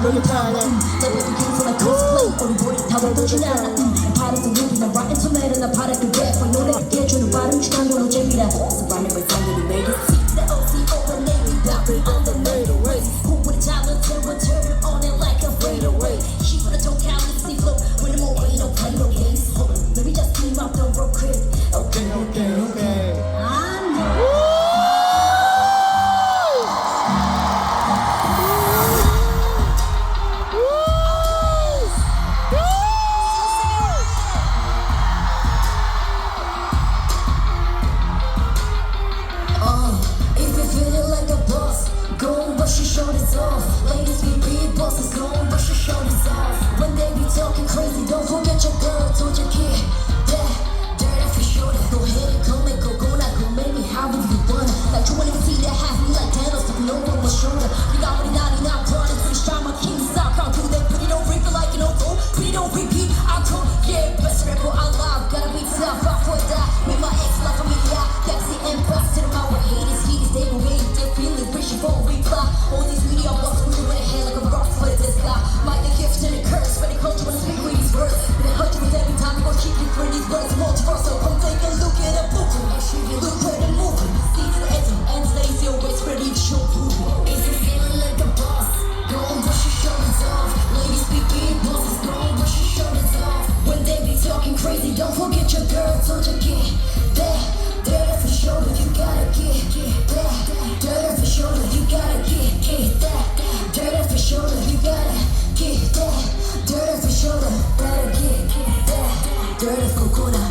너의 타야 내 baby came from a cosplay 우리 머리 타고 떠진 않아 바라서 눈이 나 rotten tomato 나 바라 그 rap for 노래게 주는 발음 주간 건 어잼이라 So running with somebody made it see the OCO and Navy Barry on the middle way Who would have talent to turn it on it like a fadeaway She put a totality flow with no way no play no games Maybe just team up the road crib Okay okay okay I know Brush your shoulders off. Ladies be big bosses, go and brush your shoulders off. When they be talking crazy, don't forget your girl told your kid that dirty for shoulder. Go ahead and come and Cocona, go make me however you wanna. Like you wanna see that half me like Thanos, stepping over my shoulder. We already 99 running to the strong, my king stop. Can't do that, pretty don't repeat like an old fool. Pretty don't repeat, I'll come, yeah, best rapper alive. Gotta be tough, I for that. Make my ex life a media, taxi and bus to the mouth. Haters, heaters, they gon' hate, they feeling wishing for a reply. All these media walks with the hair like a rock for this guy. Might the gift and the curse, but the culture wanna speak with these words. But it hurts with every time you gon' keep you for these words. Multiverse, so come take a look at the book. Look where the moving. See to the end, and stays your waist ready to show proof. Is it feeling like a boss? Go and brush your shoulders off. Ladies be big bosses, go and brush your shoulders off. When they be talking crazy, don't forget your girl told you get that. Dirty for shoulder, you gotta get that. Dirty for shoulder, you gotta get that. Dirty for shoulder, you gotta get that. Dirty for shoulder, gotta get that. Dirty for Cocona,